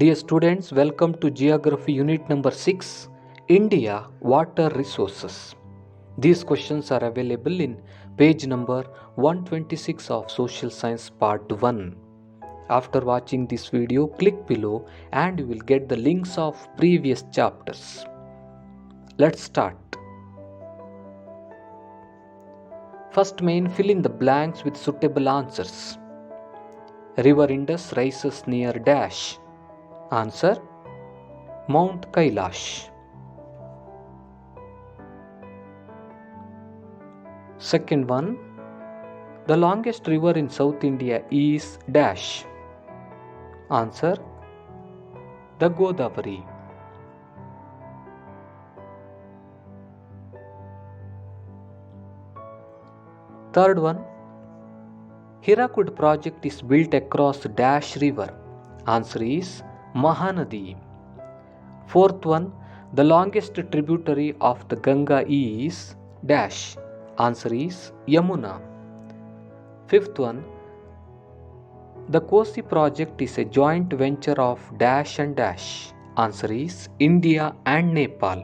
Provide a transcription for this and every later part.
Dear students, welcome to Geography Unit number 6, India Water Resources. These questions are available in page number 126 of Social Science Part 1. After watching this video, click below and you will get the links of previous chapters. Let's start. First main, fill in the blanks with suitable answers. River Indus rises near dash. Answer: Mount Kailash. Second one, the longest river in South India is dash. Answer: the Godavari. Third one, Hirakud project is built across dash river. Answer is Mahanadi. Fourth one, the longest tributary of the Ganga is dash. Answer is Yamuna. Fifth one, the Kosi project is a joint venture of dash and dash. Answer is India and Nepal.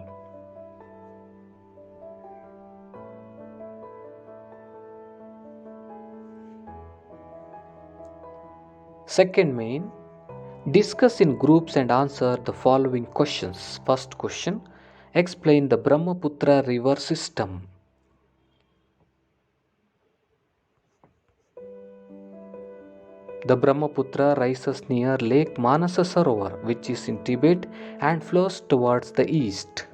Second main, discuss in groups and answer the following questions. First question, explain the Brahmaputra river system. The Brahmaputra rises near Lake Manasa Sarovar, which is in Tibet and flows towards the east.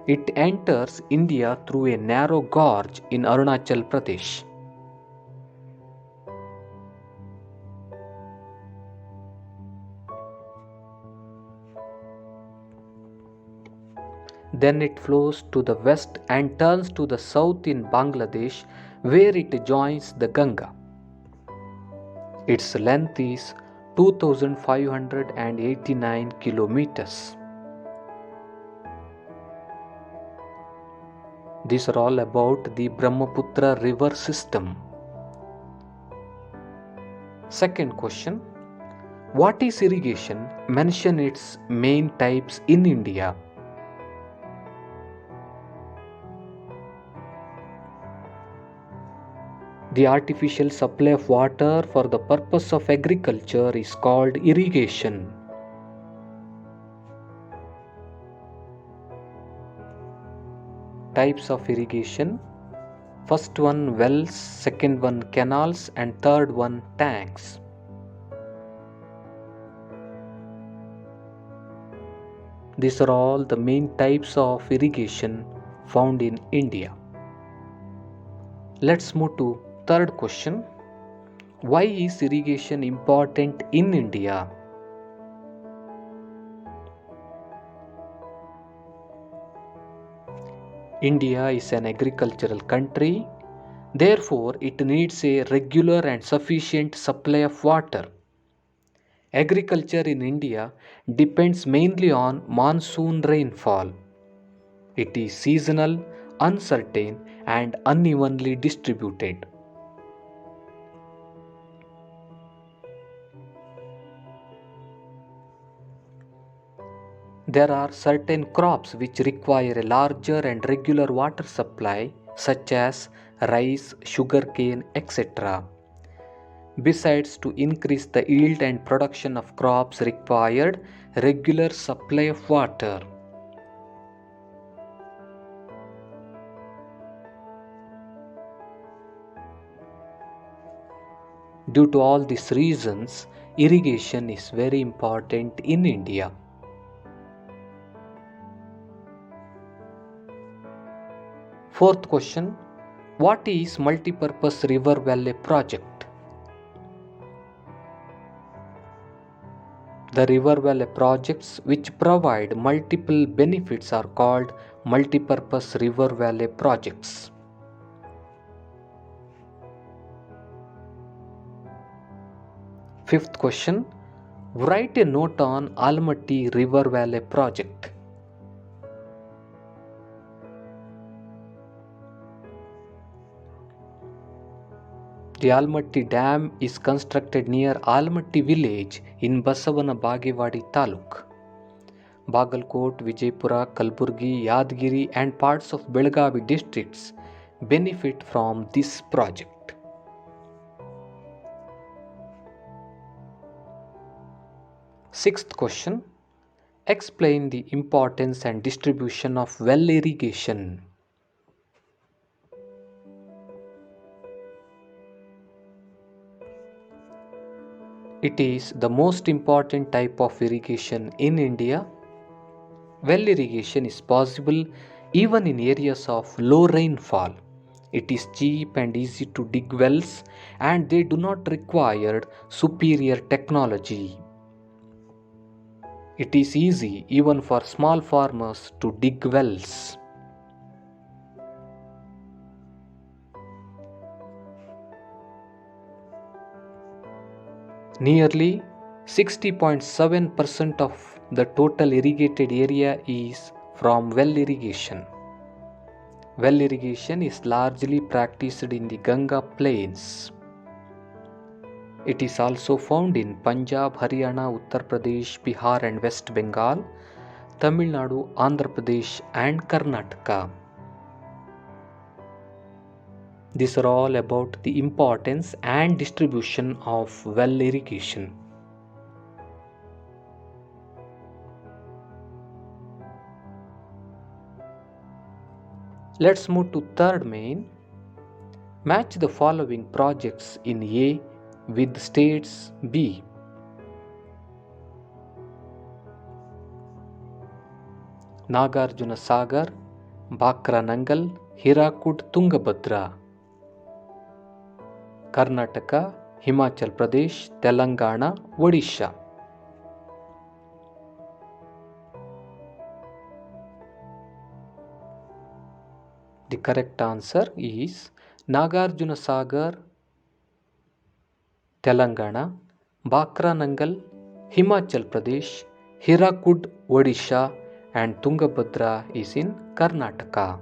It enters India through a narrow gorge in Arunachal Pradesh. Then it flows to the west and turns to the south in Bangladesh, where it joins the Ganga. Its length is 2,589 kilometers. These are all about the Brahmaputra river system. Second question, what is irrigation? Mention its main types in India. The artificial supply of water for the purpose of agriculture is called irrigation. Types of irrigation: first one wells, second one canals, and third one tanks. These are all the main types of irrigation found in India. Let's move to third question. Why is irrigation important in India? India is an agricultural country. Therefore, it needs a regular and sufficient supply of water. Agriculture in India depends mainly on monsoon rainfall. It is seasonal, uncertain, and unevenly distributed. There are certain crops which require a larger and regular water supply, such as rice, sugarcane, etc. Besides, to increase the yield and production of crops required regular supply of water. Due to all these reasons, irrigation is very important in India. Fourth question, what is multipurpose river valley project? The river valley projects which provide multiple benefits are called multipurpose river valley projects. Fifth question, write a note on Almaty river valley project. The Almatti Dam is constructed near Almatti village in Basavana Bagewadi Taluk. Bagalkot, Vijaypura, Kalburgi, Yadgiri and parts of Belgavi districts benefit from this project. Sixth question. Explain the importance and distribution of well irrigation. It is the most important type of irrigation in India. Well irrigation is possible even in areas of low rainfall. It is cheap and easy to dig wells, and they do not require superior technology. It is easy even for small farmers to dig wells. Nearly 60.7% of the total irrigated area is from well irrigation. Well irrigation is largely practiced in the Ganga plains. It is also found in Punjab, Haryana, Uttar Pradesh, Bihar and West Bengal, Tamil Nadu, Andhra Pradesh and Karnataka. These are all about the importance and distribution of well irrigation. Let's move to third main. Match the following projects in A with states B. Nagarjuna Sagar, Bhakra Nangal, Hirakud Tungabhadra. Karnataka, Himachal Pradesh, Telangana, Odisha. The correct answer is Nagarjuna Sagar, Telangana, Bhakra Nangal, Himachal Pradesh, Hirakud, Odisha and Tungabhadra is in Karnataka.